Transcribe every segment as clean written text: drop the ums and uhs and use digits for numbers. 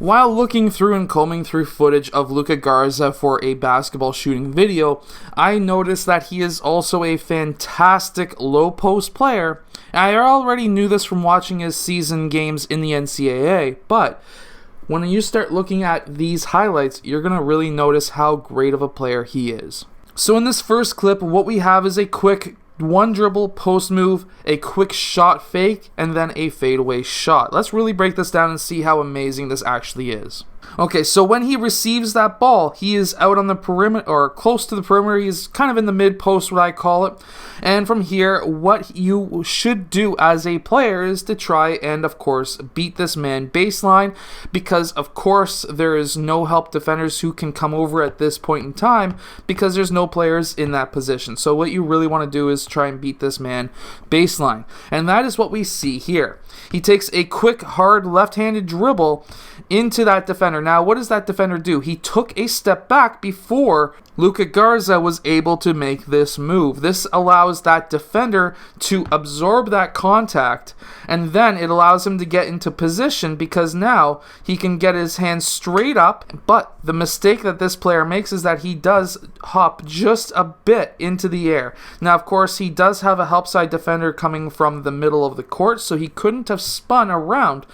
While looking through and combing through footage of Luka Garza for a basketball shooting video, I noticed that he is also a fantastic low post player. I already knew this from watching his season games in the NCAA, but when you start looking at these highlights, you're going to really notice how great of a player he is. So in this first clip, what we have is a quick one dribble post move, a quick shot fake, and then a fadeaway shot. Let's really break this down and see how amazing this actually is. Okay, so when he receives that ball, he is out on the perimeter, or close to the perimeter. He's kind of in the mid post, what I call it. And from here, what you should do as a player is to try and, of course, beat this man baseline, because, of course, there is no help defenders who can come over at this point in time, because there's no players in that position. So what you really want to do is try and beat this man baseline. And that is what we see here. He takes a quick, hard, left-handed dribble into that defender. Now, what does that defender do? He took a step back before Luka Garza was able to make this move. This allows that defender to absorb that contact, and then it allows him to get into position, because now he can get his hands straight up. But the mistake that this player makes is that he does hop just a bit into the air. Now, of course, he does have a help side defender coming from the middle of the court, so he couldn't have spun around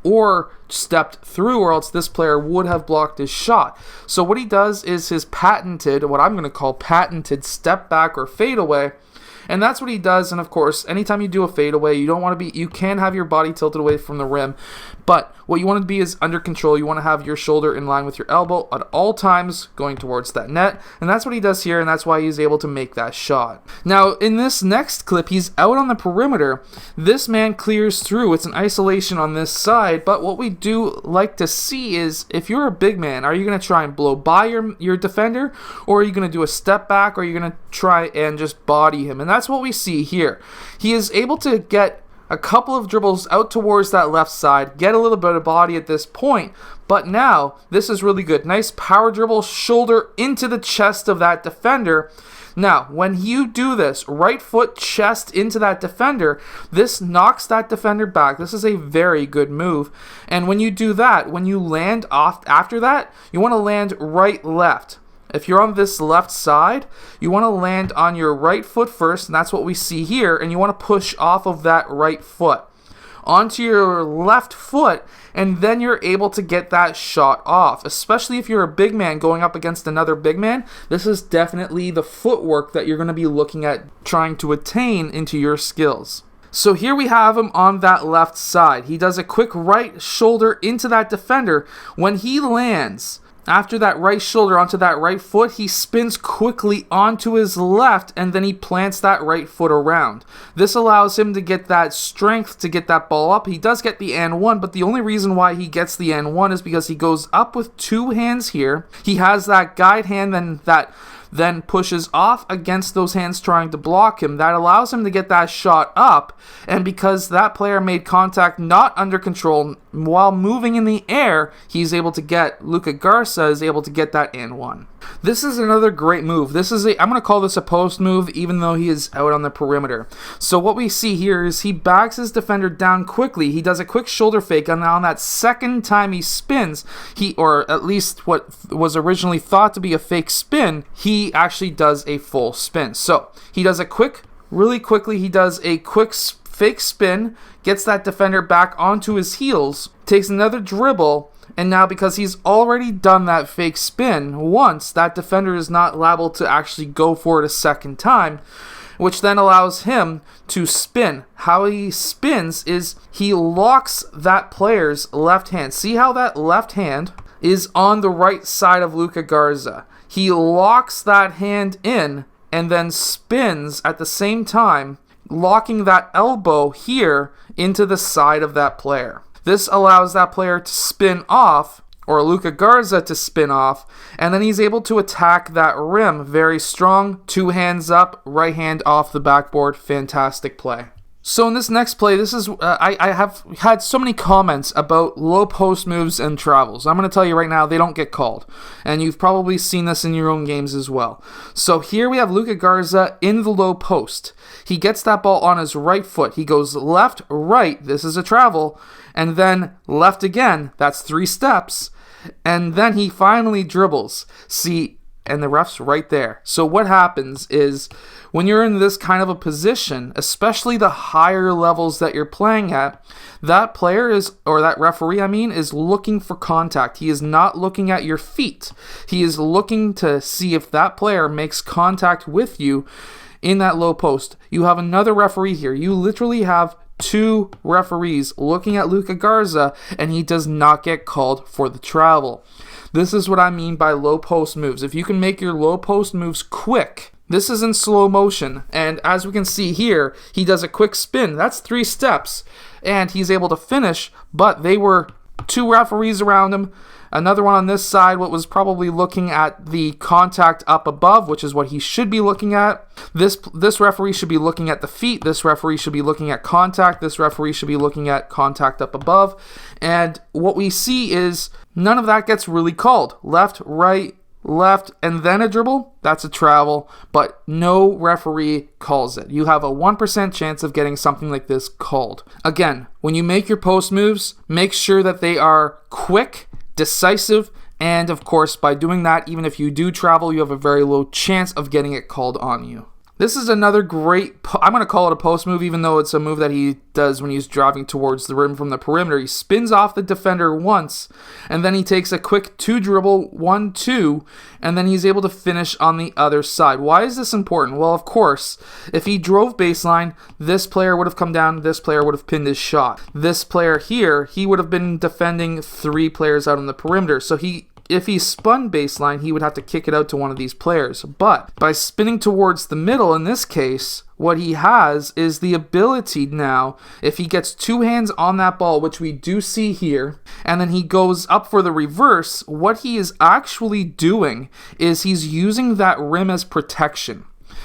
or stepped through, or else this player would have blocked his shot. So what he does is his patented, what I'm going to call patented step back or fadeaway. And that's what he does. And of course, anytime you do a fadeaway, you can have your body tilted away from the rim, but what you want to be is under control. You want to have your shoulder in line with your elbow at all times going towards that net. And that's what he does here, and that's why he's able to make that shot. Now, in this next clip, he's out on the perimeter. This man clears through. It's an isolation on this side, but what we do like to see is, if you're a big man, are you going to try and blow by your defender, or are you going to do a step back, or are you going to try and just body him? And that's what we see here. He is able to get a couple of dribbles out towards that left side, get a little bit of body at this point, but now this is really good. Nice power dribble, shoulder into the chest of that defender. Now, when you do this, right foot chest into that defender, this knocks that defender back. This is a very good move. And when you do that, when you land off after that, you want to land right-left. If you're on this left side, you want to land on your right foot first, and that's what we see here, and you want to push off of that right foot onto your left foot, and then you're able to get that shot off. Especially if you're a big man going up against another big man, this is definitely the footwork that you're going to be looking at trying to attain into your skills. So here we have him on that left side. He does a quick right shoulder into that defender. When he lands after that right shoulder onto that right foot, he spins quickly onto his left, and then he plants that right foot around. This allows him to get that strength to get that ball up. He does get the and one, but the only reason why he gets the and one is because he goes up with two hands here. He has that guide hand then pushes off against those hands trying to block him. That allows him to get that shot up, and because that player made contact not under control while moving in the air, Luka Garza is able to get that and one. This is another great move. I'm going to call this a post move, even though he is out on the perimeter. So what we see here is he backs his defender down quickly. He does a quick shoulder fake, and on that second time he spins, or at least what was originally thought to be a fake spin, he actually does a full spin. So he does really quickly, he does a quick fake spin, gets that defender back onto his heels, takes another dribble, and now because he's already done that fake spin once, that defender is not liable to actually go for it a second time, which then allows him to spin. How he spins is he locks that player's left hand. See how that left hand is on the right side of Luka Garza. He locks that hand in and then spins at the same time, locking that elbow here into the side of that player. This allows that player to spin off, or Luka Garza to spin off, and then he's able to attack that rim very strong, two hands up, right hand off the backboard. Fantastic play. So in this next play, this is I have had so many comments about low post moves and travels. I'm going to tell you right now, they don't get called. And you've probably seen this in your own games as well. So here we have Luka Garza in the low post. He gets that ball on his right foot. He goes left, right, this is a travel, and then left again, that's 3 steps. And then he finally dribbles. See, and the ref's right there. So what happens is when you're in this kind of a position, especially the higher levels that you're playing at, that player is, or that referee, is looking for contact. He is not looking at your feet. He is looking to see if that player makes contact with you in that low post. You have another referee here. You literally have 2 referees looking at Luka Garza, and he does not get called for the travel. This is what I mean by low post moves. If you can make your low post moves quick, this is in slow motion, and as we can see here, he does a quick spin. That's 3 steps, and he's able to finish, but they were 2 referees around him. Another one on this side, what was probably looking at the contact up above, which is what he should be looking at. This referee should be looking at the feet. This referee should be looking at contact. This referee should be looking at contact up above. And what we see is none of that gets really called. Left, right, left, and then a dribble, that's a travel, but no referee calls it. You have a 1% chance of getting something like this called. Again, when you make your post moves, make sure that they are quick, decisive, and of course, by doing that, even if you do travel, you have a very low chance of getting it called on you. This is another great, I'm going to call it a post move, even though it's a move that he does when he's driving towards the rim from the perimeter. He spins off the defender once, and then he takes a quick 2 dribble, 1-2, and then he's able to finish on the other side. Why is this important? Well, of course, if he drove baseline, this player would have come down, this player would have pinned his shot. This player here, he would have been defending 3 players out on the perimeter, so if he spun baseline, he would have to kick it out to one of these players. But by spinning towards the middle, in this case, what he has is the ability now, if he gets 2 hands on that ball, which we do see here, and then he goes up for the reverse, what he is actually doing is he's using that rim as protection.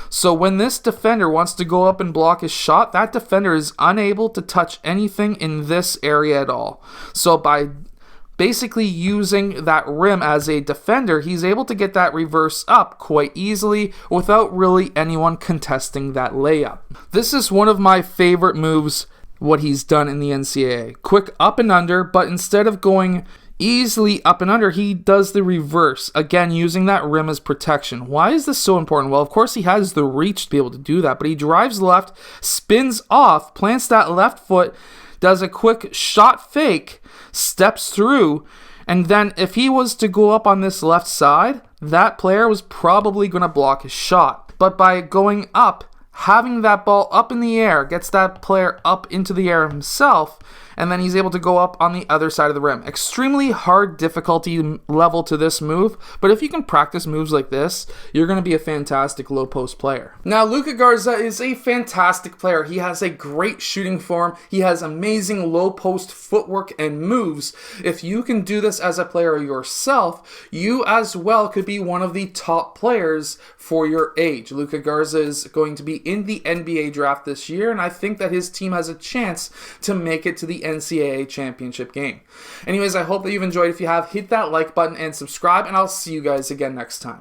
So when this defender wants to go up and block his shot, that defender is unable to touch anything in this area at all. So by basically using that rim as a defender, he's able to get that reverse up quite easily without really anyone contesting that layup. This is one of my favorite moves, what he's done in the NCAA. Quick up and under, but instead of going easily up and under, he does the reverse, again using that rim as protection. Why is this so important? Well, of course he has the reach to be able to do that, but he drives left, spins off, plants that left foot, does a quick shot fake, steps through, and then if he was to go up on this left side, that player was probably going to block his shot. But by going up, having that ball up in the air, gets that player up into the air himself, and then he's able to go up on the other side of the rim. Extremely hard difficulty level to this move, but if you can practice moves like this, you're going to be a fantastic low post player. Now, Luka Garza is a fantastic player. He has a great shooting form. He has amazing low post footwork and moves. If you can do this as a player yourself, you as well could be one of the top players for your age. Luka Garza is going to be in the NBA draft this year, and I think that his team has a chance to make it to the NCAA championship game. Anyways, I hope that you've enjoyed. If you have, hit that like button and subscribe, and I'll see you guys again next time.